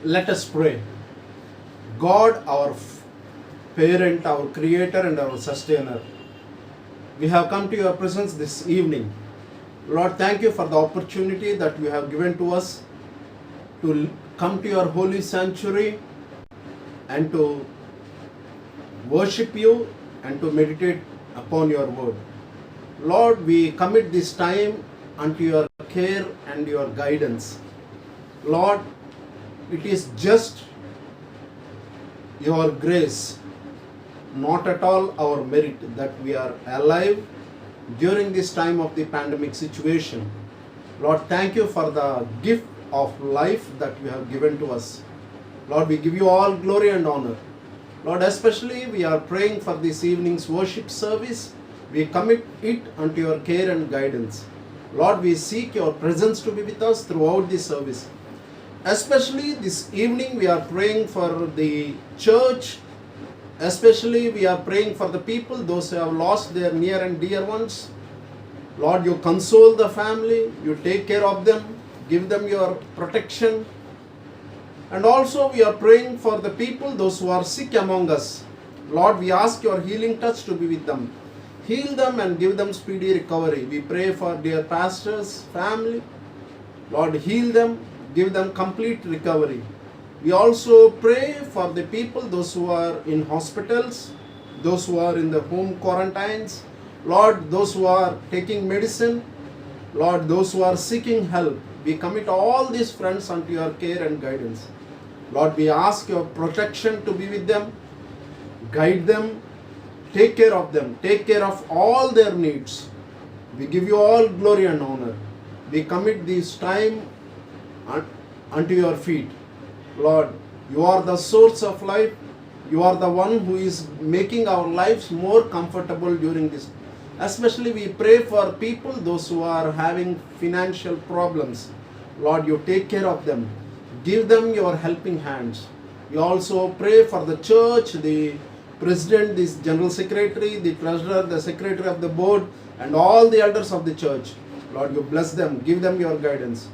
Let us pray. God, our parent, our creator and our sustainer, we have come to your presence this evening. Lord, thank you for the opportunity that you have given to us to come to your holy sanctuary and to worship you and to meditate upon your word. Lord, we commit this time unto your care and your guidance. Lord, it is just your grace, not at all our merit, that we are alive during this time of the pandemic situation. Lord, thank you for the gift of life that you have given to us. Lord, we give you all glory and honor. Lord, especially we are praying for this evening's worship service. We commit it unto your care and guidance. Lord, we seek your presence to be with us throughout this service. Especially this evening we are praying for the church. Especially we are praying for the people, those who have lost their near and dear ones. Lord, you console the family, you take care of them, give them your protection. And also we are praying for the people, those who are sick among us. Lord, we ask your healing touch to be with them. Heal them and give them speedy recovery. We pray for dear pastors, family. Lord, heal them, give them complete recovery. We also pray for the people, those who are in hospitals, those who are in the home quarantines. Lord, those who are taking medicine. Lord, those who are seeking help. We commit all these friends unto your care and guidance. Lord, we ask your protection to be with them. Guide them. Take care of them. Take care of all their needs. We give you all glory and honor. We commit this time unto your feet. Lord, you are the source of life. You are the one who is making our lives more comfortable during this. Especially we pray for people, those who are having financial problems. Lord, you take care of them. Give them your helping hands. We also pray for the church, the president, the general secretary, the treasurer, the secretary of the board, and all the elders of the church. Lord, you bless them. Give them your guidance.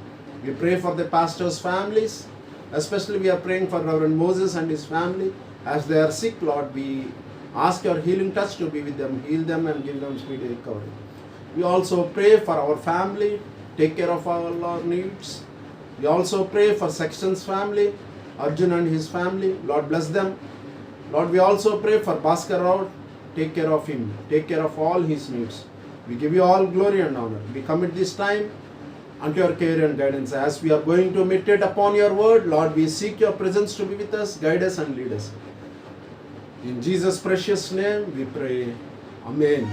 We pray for the pastors' families. Especially we are praying for Reverend Moses and his family. As they are sick, Lord, we ask your healing touch to be with them. Heal them and give them speedy recovery. We also pray for our family. Take care of all our needs. We also pray for Sexton's family, Arjun and his family. Lord, bless them. Lord, we also pray for Bhaskar Rao. Take care of him. Take care of all his needs. We give you all glory and honor. We commit this time unto your care and guidance. As we are going to meditate upon your word, Lord, we seek your presence to be with us, guide us and lead us. In Jesus' precious name we pray. Amen.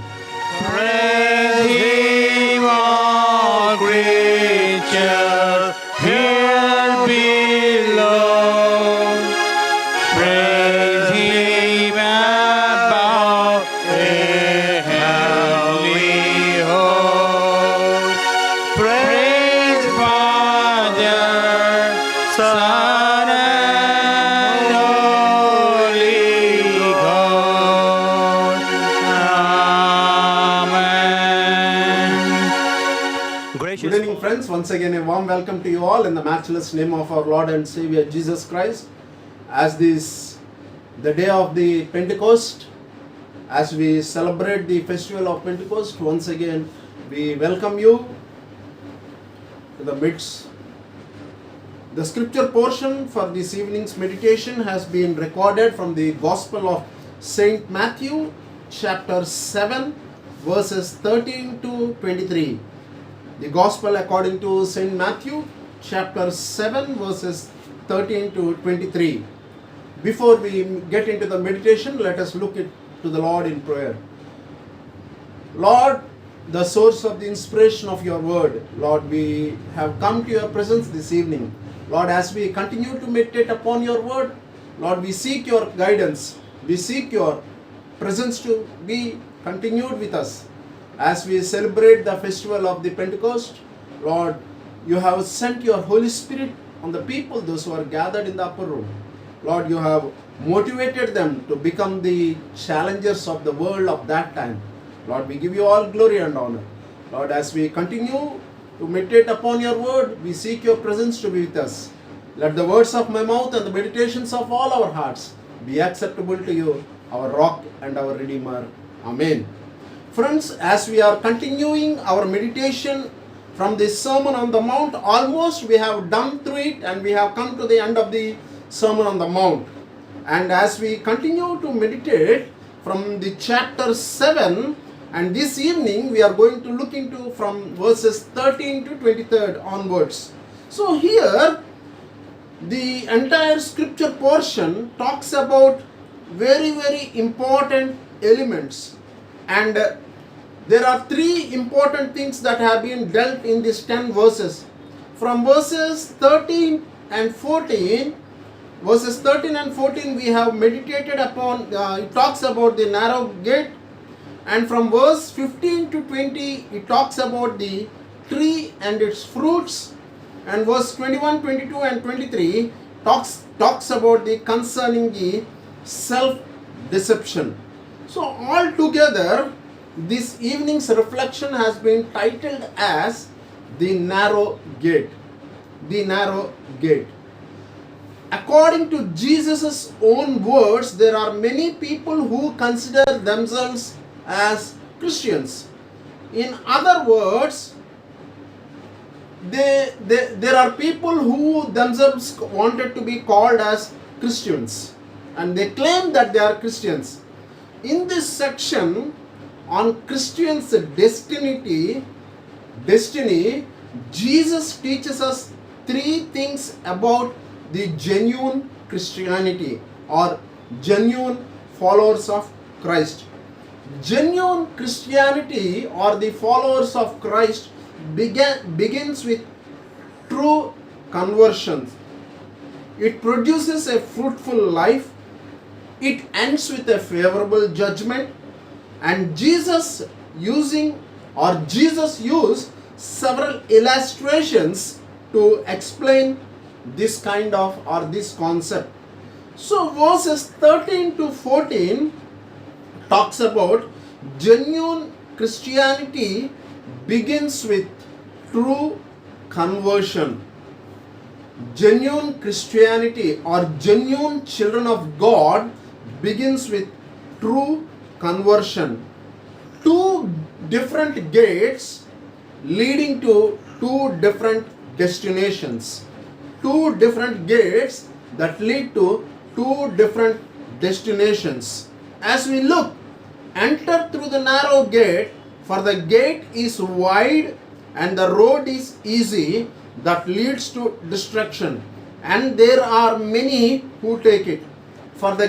Praise him, all creatures here below. Praise him above in heavenly host. Praise Father, Son, and Holy Ghost. Amen. Good evening, friends. Once again, a warm welcome to you all in the matchless name of our Lord and Savior Jesus Christ. As this, the day of the Pentecost, as we celebrate the festival of Pentecost, once again we welcome you to the midst. The scripture portion for this evening's meditation has been recorded from the Gospel of Saint Matthew, chapter 7, verses 13 to 23. The Gospel according to Saint Matthew, chapter 7, verses 13 to 23. Before we get into the meditation, let us look to the Lord in prayer. Lord, the source of the inspiration of your word, Lord, we have come to your presence this evening. Lord, as we continue to meditate upon your word, Lord, we seek your guidance. We seek your presence to be continued with us. As we celebrate the festival of the Pentecost, Lord, you have sent your Holy Spirit on the people, those who are gathered in the upper room. Lord, you have motivated them to become the challengers of the world of that time. Lord, we give you all glory and honor. Lord, as we continue to meditate upon your word, we seek your presence to be with us. Let the words of my mouth and the meditations of all our hearts be acceptable to you, our rock and our redeemer. Amen. Friends, as we are continuing our meditation from this Sermon on the Mount, almost we have done through it and we have come to the end of the Sermon on the Mount. And as we continue to meditate from the chapter 7, and this evening we are going to look into from verses 13 to 23 onwards. So here the entire scripture portion talks about very important elements, and there are three important things that have been dealt in these 10 verses. From verses 13 and 14, we have meditated upon, it talks about the narrow gate, and from verse 15 to 20, it talks about the tree and its fruits, and verse 21, 22 and 23 talks about the concerning the self-deception. So altogether, this evening's reflection has been titled as the narrow gate. The narrow gate. According to Jesus' own words, there are many people who consider themselves as Christians. In other words, there are people who themselves wanted to be called as Christians, and they claim that they are Christians. In this section on Christians' destiny, Jesus teaches us three things about the genuine Christianity or genuine followers of Christ. Genuine Christianity or the followers of Christ begins with true conversion. It produces a fruitful life. It ends with a favorable judgment. And Jesus used several illustrations to explain this kind of or this concept. So verses 13 to 14 talks about genuine Christianity begins with true conversion. Genuine Christianity or genuine children of God begins with true conversion. Two different gates leading to two different destinations. Two different gates that lead to two different destinations. As we look, enter through the narrow gate, for the gate is wide and the road is easy that leads to destruction, and there are many who take it. For the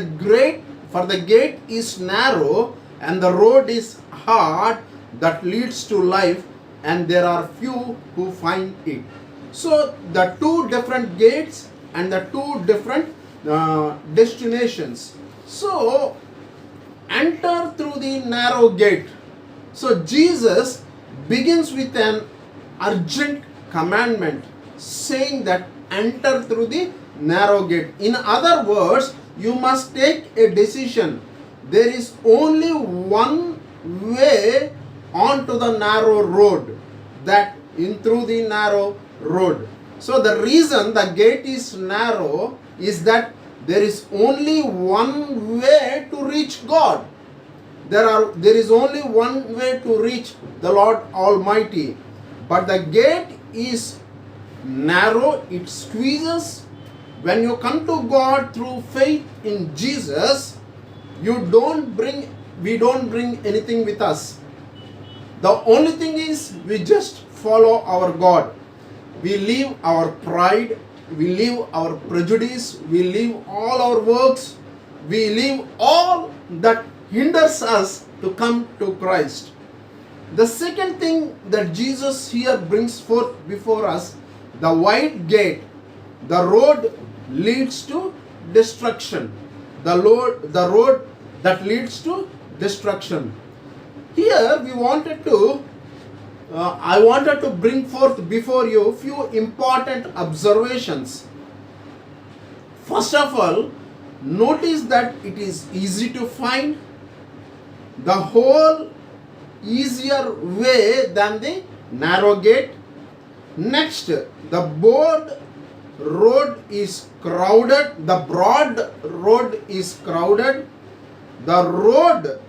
gate is narrow and the road is hard that leads to life, and there are few who find it. So the two different gates and the two different destinations. So enter through the narrow gate. So Jesus begins with an urgent commandment saying that enter through the narrow gate. In other words, you must take a decision. There is only one way onto the narrow road, that in through the narrow road. So the reason the gate is narrow is that there is only one way to reach God. There is only one way to reach the Lord Almighty. But the gate is narrow, it squeezes. When you come to God through faith in Jesus, we don't bring anything with us. The only thing is we just follow our God. We leave our pride, we leave our prejudice, we leave all our works, we leave all that hinders us to come to Christ. The second thing that Jesus here brings forth before us, the wide gate, the road leads to destruction. The road that leads to destruction. Here I wanted to bring forth before you few important observations. First of all, notice that it is easy to find the whole easier way than the narrow gate. Next, the board road is crowded, the broad road is crowded. The road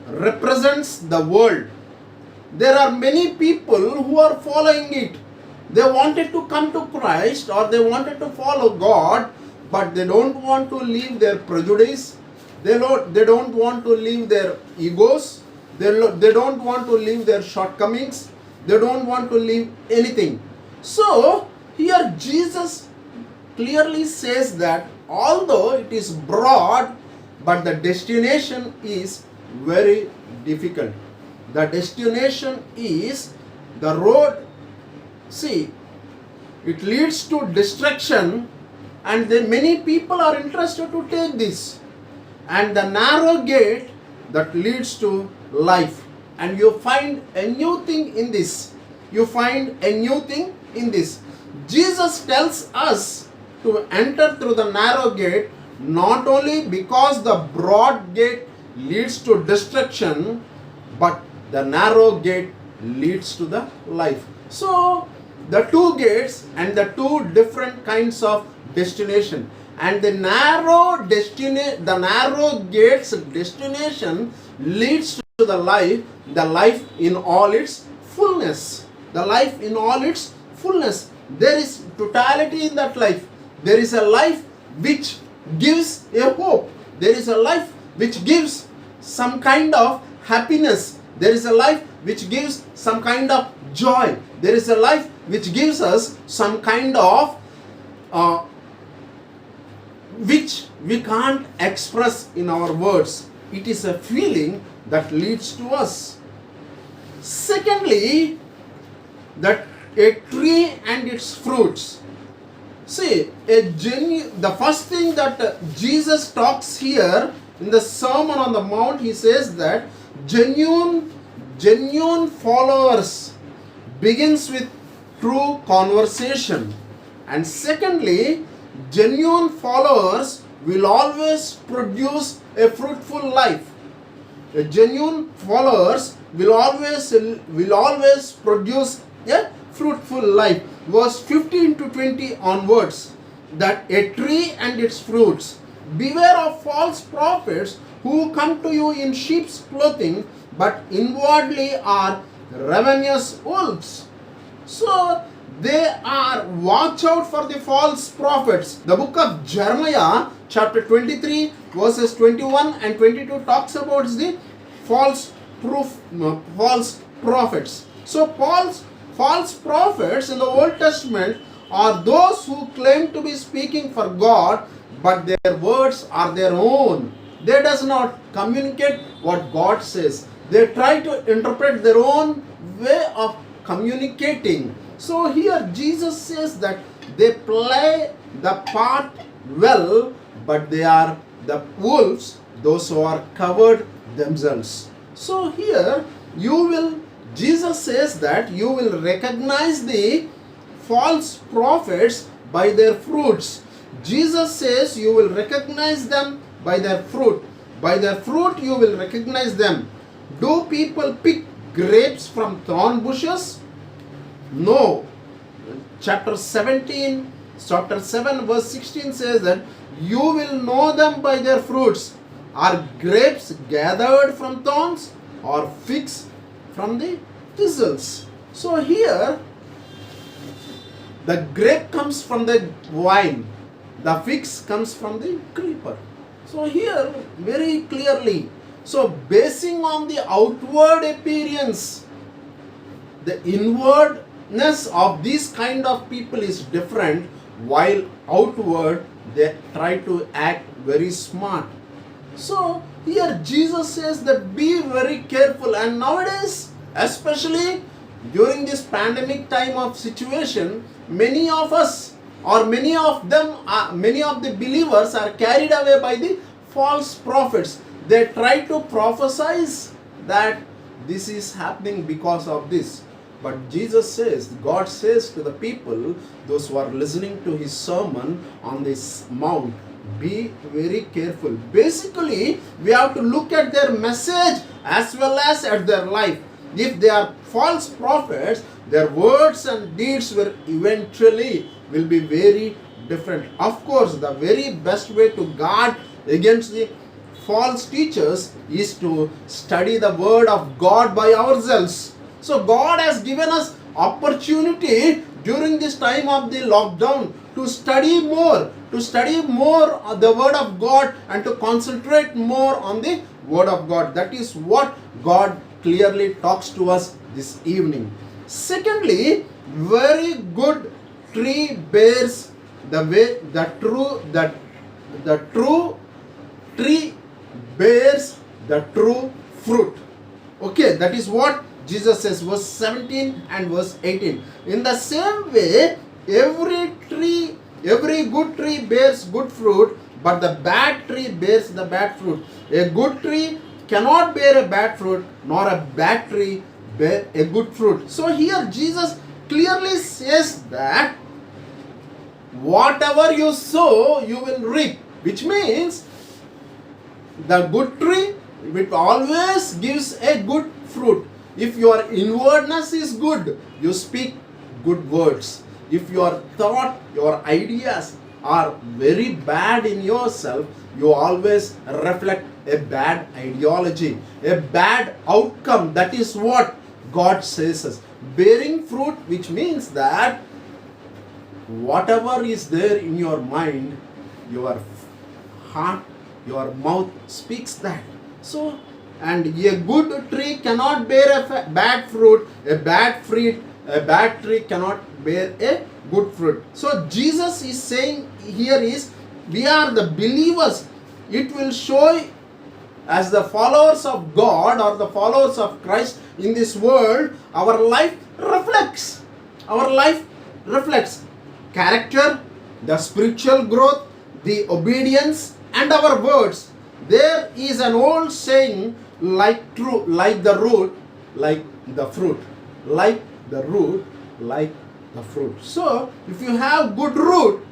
represents the world. There are many people who are following it. They wanted to come to Christ or they wanted to follow God, but they don't want to leave their prejudice. They don't want to leave their egos. They don't want to leave their shortcomings. They don't want to leave anything. So, here Jesus clearly says that although it is broad, but the destination is very difficult. The destination is the road. See, it leads to destruction, and then many people are interested to take this. And the narrow gate that leads to life. And you find a new thing in this. You find a new thing in this. Jesus tells us to enter through the narrow gate, not only because the broad gate leads to destruction, but the narrow gate leads to the life. So, the two gates and the two different kinds of destination. And the narrow gate's destination leads to the life in all its fullness. The life in all its fullness. There is totality in that life. There is a life which gives a hope. There is a life which gives some kind of happiness. There is a life which gives some kind of joy. There is a life which gives us some kind of which we can't express in our words. It is a feeling that leads to us. Secondly, that a tree and its fruits. See, the first thing that Jesus talks here in the Sermon on the Mount, he says that genuine followers begins with true conversation. And secondly, genuine followers will always produce a fruitful life. A genuine followers will always produce a fruitful life. Verse 15 to 20 onwards, that a tree and its fruits. Beware of false prophets who come to you in sheep's clothing, but inwardly are ravenous wolves. So, watch out for the false prophets. The book of Jeremiah, chapter 23, verses 21 and 22 talks about the false prophets. So, false prophets in the Old Testament are those who claim to be speaking for God, but their words are their own. They does not communicate what God says. They try to interpret their own way of communicating. So here Jesus says that they play the part well, but they are the wolves, those who are covered themselves. So here Jesus says that you will recognize the false prophets by their fruits. Jesus says you will recognize them by their fruit. By their fruit you will recognize them. Do people pick grapes from thorn bushes? No. Chapter 7 verse 16 says that you will know them by their fruits. Are grapes gathered from thorns or figs from the thistles? So here the grape comes from the vine, the figs comes from the creeper. So here very clearly, so basing on the outward appearance, the inwardness of these kind of people is different, while outward they try to act very smart. So here Jesus says that be very careful, and nowadays, especially during this pandemic time of situation, many of us or many of the believers are carried away by the false prophets. They try to prophesize that this is happening because of this. But Jesus says, God says to the people, those who are listening to his sermon on this mount, be very careful. Basically, we have to look at their message as well as at their life. if they are false prophets, their words and deeds will eventually will be very different. Of course, the very best way to guard against the false teachers is to study the word of God by ourselves. So God has given us opportunity during this time of the lockdown to study more the word of God and to concentrate more on the word of God. That is what God clearly talks to us this evening. Secondly, very good tree bears the true tree bears the true fruit. Okay, that is what Jesus says, verse 17 and verse 18. In the same way, every good tree bears good fruit, but the bad tree bears the bad fruit. A good tree cannot bear a bad fruit, nor a bad tree bear a good fruit. So here Jesus clearly says that whatever you sow, you will reap, which means the good tree, it always gives a good fruit. If your inwardness is good, you speak good words. If your thought, your ideas are very bad in yourself, you always reflect a bad ideology, a bad outcome. That is what God says. Bearing fruit, which means that whatever is there in your mind, your heart, your mouth speaks that. So, and a good tree cannot bear a bad fruit, a bad tree cannot bear a good fruit. So Jesus is saying here is, we are the believers. It will show as the followers of God or the followers of Christ in this world, our life reflects. Our life reflects character, the spiritual growth, the obedience, and our words. There is an old saying, like the root, like the fruit. Like the root, like the fruit. So, if you have good root,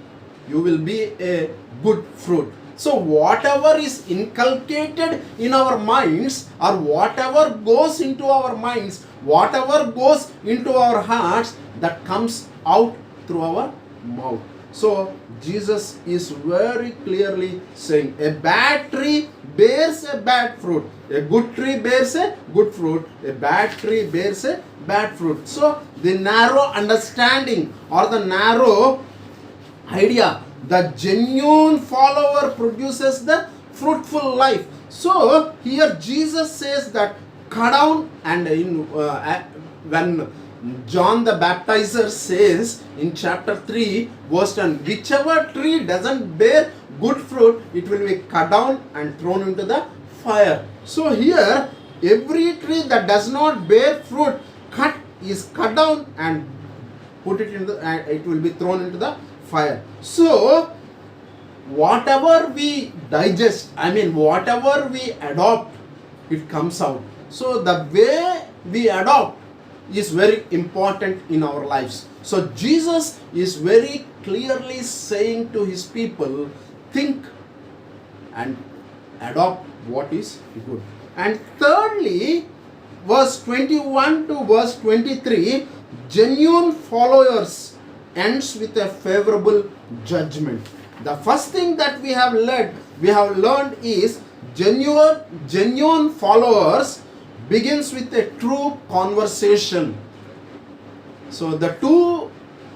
you will be a good fruit. So, whatever is inculcated in our minds, or whatever goes into our minds, whatever goes into our hearts, that comes out through our mouth. So, Jesus is very clearly saying, a bad tree bears a bad fruit. A good tree bears a good fruit. A bad tree bears a bad fruit. So, the narrow understanding or the narrow idea, the genuine follower produces the fruitful life. So, here Jesus says that cut down, and when John the Baptizer says in chapter 3 verse 10, whichever tree doesn't bear good fruit, it will be cut down and thrown into the fire. So here, every tree that does not bear fruit is cut down and put it into it will be thrown into the fire. So whatever we digest, whatever we adopt, it comes out. So the way we adopt is very important in our lives. So Jesus is very clearly saying to his people, think and adopt what is good. And thirdly, verse 21 to verse 23, genuine followers ends with a favorable judgment. The first thing that we have learned is genuine followers begins with a true conversation. So the two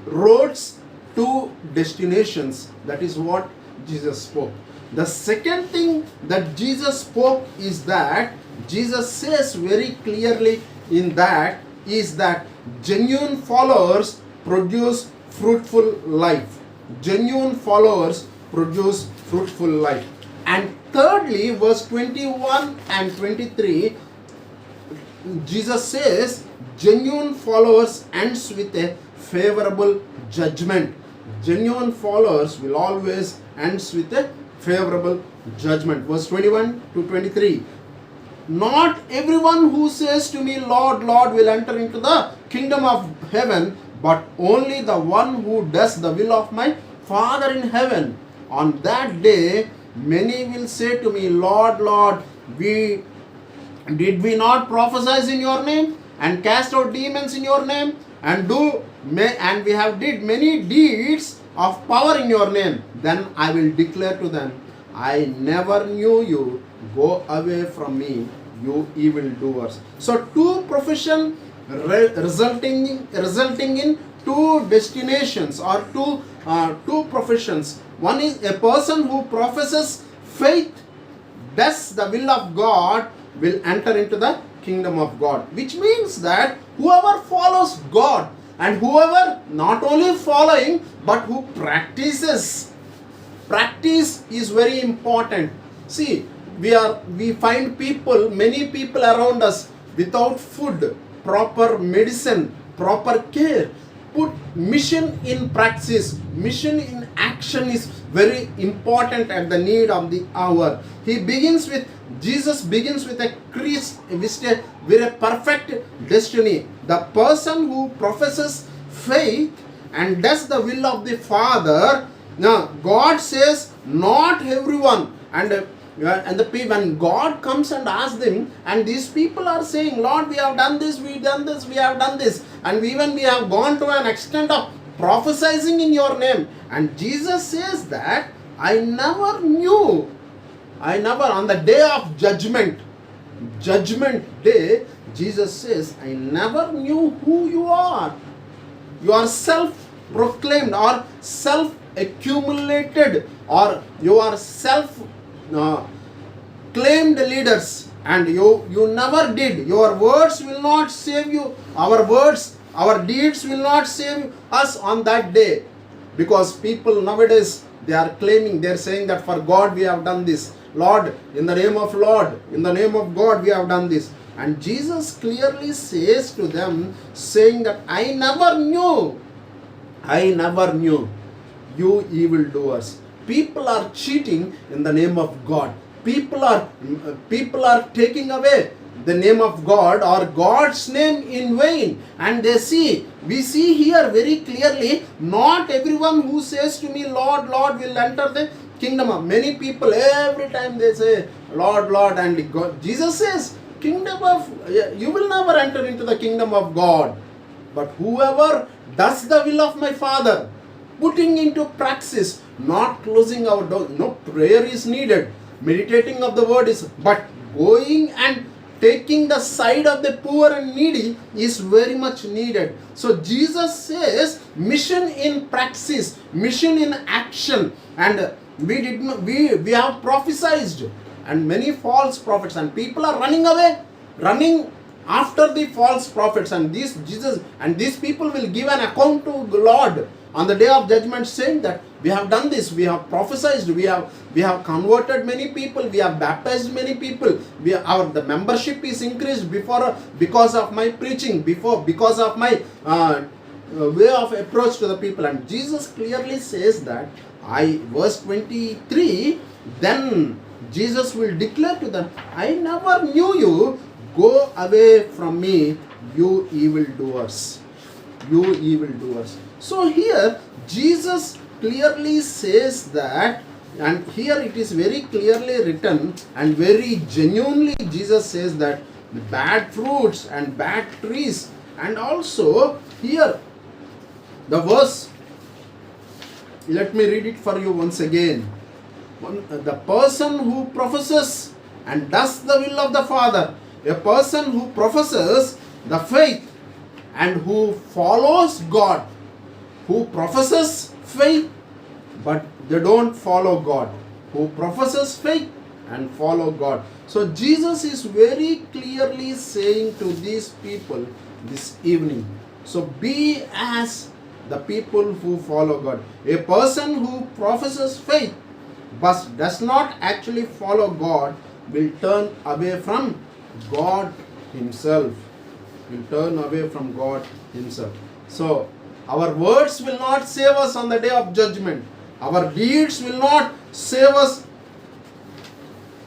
roads, two destinations, that is what Jesus spoke. The second thing that Jesus spoke is that Jesus says very clearly in that is that genuine followers produce fruitful life. Genuine followers produce fruitful life. And thirdly, verse 21 and 23, Jesus says genuine followers ends with a favorable judgment. Genuine followers will always ends with a favorable judgment. Verse 21 to 23. Not everyone who says to me, Lord, Lord, will enter into the kingdom of heaven, but only the one who does the will of my Father in heaven. On that day, many will say to me, Lord, Lord, did we not prophesy in your name, and cast out demons in your name, and we have did many deeds of power in your name. Then I will declare to them, I never knew you. Go away from me, you evildoers. So two profession resulting in two destinations, or two professions. One is a person who professes faith, does the will of God, will enter into the kingdom of God. Which means that whoever follows God, and whoever not only following but who practices. Practice is very important. See, we find many people around us without food, proper medicine, proper care. Put mission in practice, mission in action is very important at the need of the hour. Jesus begins with a perfect destiny. The person who professes faith and does the will of the Father. Now God says not everyone, when God comes and asks them, and these people are saying, Lord, we have done this, we have done this, and even we have gone to an extent of prophesying in your name. And Jesus says that I never knew. On the day of judgment day, Jesus says, I never knew who you are. You are self-proclaimed or self-accumulated, or you are claimed leaders, and you never did. Your words will not save you. Our deeds will not save us on that day. Because people nowadays, they are saying that for God we have done this. Lord, in the name of God we have done this. And Jesus clearly says to them, saying that I never knew you evildoers. People are cheating in the name of God. People are taking away the name of God or God's name in vain. And we see here very clearly, not everyone who says to me, Lord, Lord, will enter the kingdom of. Many people, every time they say, Lord, Lord, and God. Jesus says, you will never enter into the kingdom of God. But whoever does the will of my Father, putting into practice, not closing our door. No prayer is needed. Meditating of the word is, but going and taking the side of the poor and needy is very much needed. So Jesus says, mission in practice, mission in action. And we have prophesied, and many false prophets, and people are running after the false prophets, and these people will give an account to the Lord on the day of judgment, saying that we have done this, we have prophesied, we have converted many people, we have baptized many people, the membership is increased because of my preaching, because of my way of approach to the people. And Jesus clearly says that, verse 23, then Jesus will declare to them, I never knew you. Go away from me, you evildoers. You evildoers. So here Jesus clearly says that, and here it is very clearly written and very genuinely Jesus says that the bad fruits and bad trees. And also here the verse, let me read it for you once again. The person who professes and does the will of the Father, a person who professes the faith and who follows God, who professes faith but they don't follow God, who professes faith and follow God. So Jesus is very clearly saying to these people this evening, so be as the people who follow God. A person who professes faith but does not actually follow God will turn away from God Himself. Will turn away from God Himself. So our words will not save us on the day of judgment. Our deeds will not save us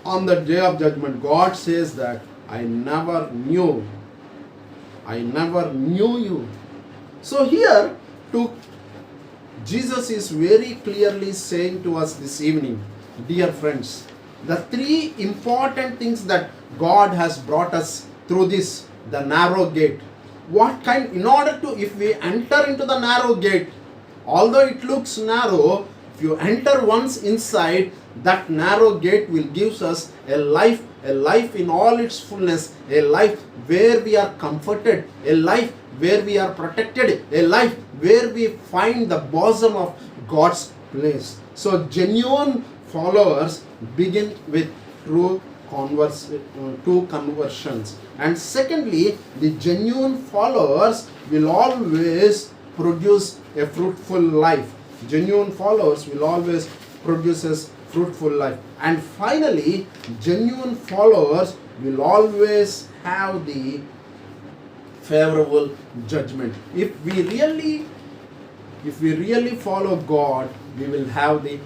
on the day of judgment. God says that I never knew you. So here Jesus is very clearly saying to us this evening, dear friends, the three important things that God has brought us through this the narrow gate. What kind, in order to, if we enter into the narrow gate, although it looks narrow, if you enter once inside, that narrow gate will give us a life in all its fullness, a life where we are comforted, a life where we are protected, a life where we find the bosom of God's place. So genuine followers begin with true conversions. And secondly, the genuine followers will always produce a fruitful life. Genuine followers will always produce a fruitful life. And finally, genuine followers will always have the favorable judgment. If we really follow God, we will have the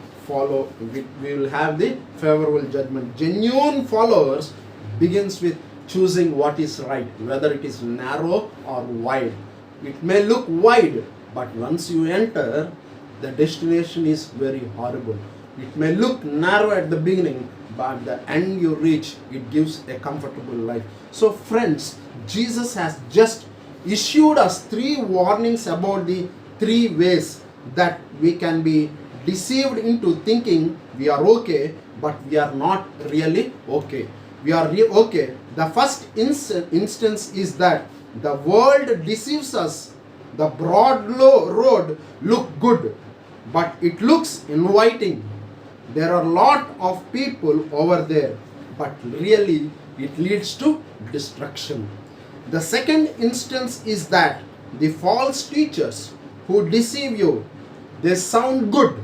favorable judgment. Genuine followers begins with choosing what is right, whether it is narrow or wide. It may look wide, but once you enter, the destination is very horrible. It may look narrow at the beginning, but the end you reach, it gives a comfortable life. So friends, Jesus has just issued us 3 warnings about the 3 ways that we can be deceived into thinking we are okay, but we are not really okay. We are okay. The first instance is that the world deceives us. The broad road look good, but it looks inviting. There are a lot of people over there, but really it leads to destruction. The second instance is that the false teachers who deceive you, they sound good,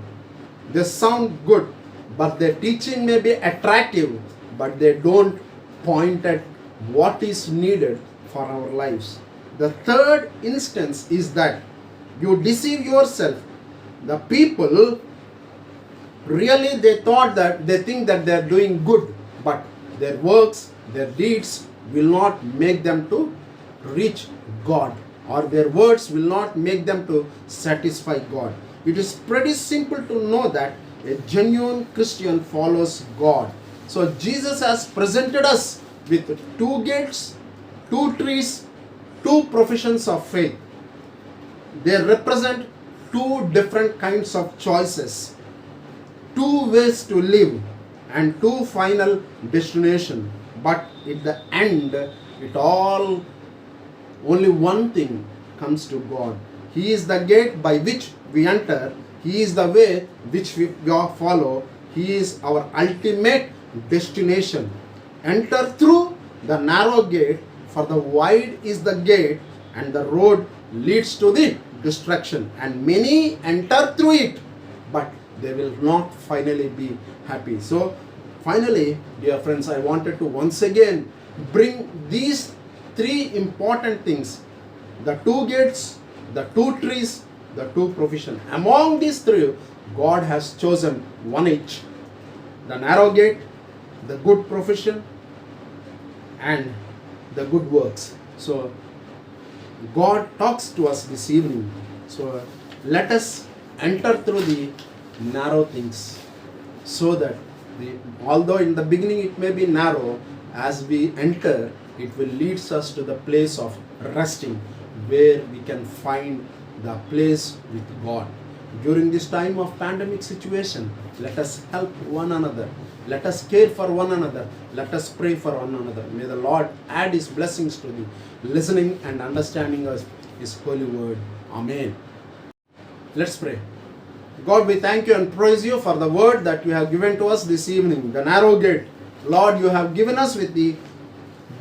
but their teaching may be attractive, but they don't point at what is needed for our lives. The third instance is that you deceive yourself. The people really they think that they are doing good, but their works, their deeds will not make them to reach God, or their words will not make them to satisfy God. It is pretty simple to know that a genuine Christian follows God. So Jesus has presented us with 2 gates, 2 trees, 2 professions of faith. They represent 2 different kinds of choices, 2 ways to live, and 2 final destination. But at the end, it all, only one thing comes to God. He is the gate by which we enter. He is the way which we follow. He is our ultimate destination. Enter through the narrow gate, for the wide is the gate and the road leads to the destruction, and many enter through it, but they will not finally be happy. So finally, dear friends, I wanted to once again bring these 3 important things: the 2 gates, the 2 trees, the 2 profession. Among these 3, God has chosen one each: the narrow gate, the good profession, and the good works. So God talks to us this evening. So let us enter through the narrow things, so that although in the beginning it may be narrow, as we enter, it will lead us to the place of resting, where we can find the place with God. During this time of pandemic situation, let us help one another. Let us care for one another. Let us pray for one another. May the Lord add His blessings to the listening and understanding of His holy word. Amen. Let's pray. God, we thank you and praise you for the word that you have given to us this evening, the narrow gate. Lord, you have given us with the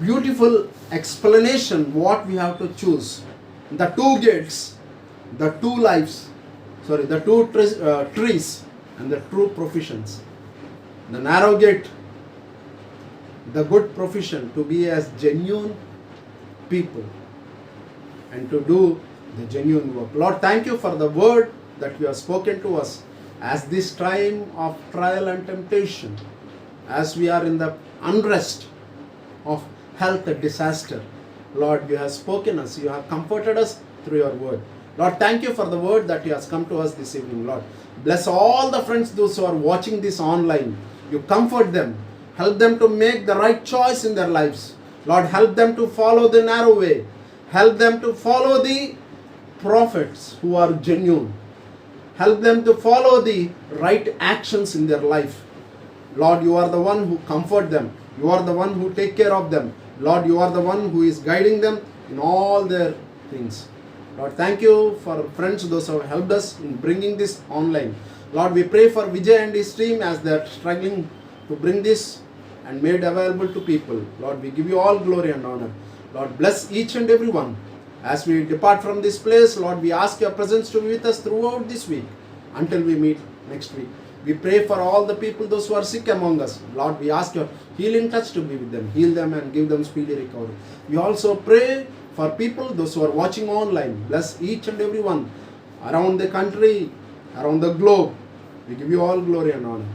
beautiful explanation what we have to choose. The 2 gates, the 2 lives, the 2 trees, and the true professions. The narrow gate, the good profession, to be as genuine people and to do the genuine work. Lord, thank you for the word that you have spoken to us as this time of trial and temptation, as we are in the unrest of health disaster. Lord, you have spoken us, you have comforted us through your word. Lord, thank you for the word that you has come to us this evening. Lord, bless all the friends, those who are watching this online. You comfort them, help them to make the right choice in their lives. Lord, help them to follow the narrow way. Help them to follow the prophets who are genuine. Help them to follow the right actions in their life. Lord, you are the one who comfort them. You are the one who take care of them. Lord, you are the one who is guiding them in all their things. Lord, thank you for friends, those who have helped us in bringing this online. Lord, we pray for Vijay and his team as they are struggling to bring this and made available to people. Lord, we give you all glory and honor. Lord, bless each and every one. As we depart from this place, Lord, we ask your presence to be with us throughout this week until we meet next week. We pray for all the people, those who are sick among us. Lord, we ask your healing touch to be with them. Heal them and give them speedy recovery. We also pray for people, those who are watching online. Bless each and every one around the country, around the globe. We give you all glory and honor.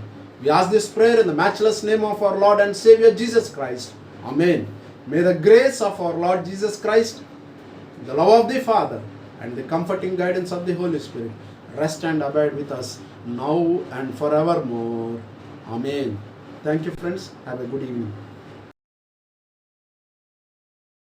We ask this prayer in the matchless name of our Lord and Savior Jesus Christ. Amen. May the grace of our Lord Jesus Christ, the love of the Father, and the comforting guidance of the Holy Spirit rest and abide with us now and forevermore. Amen. Thank you, friends. Have a good evening.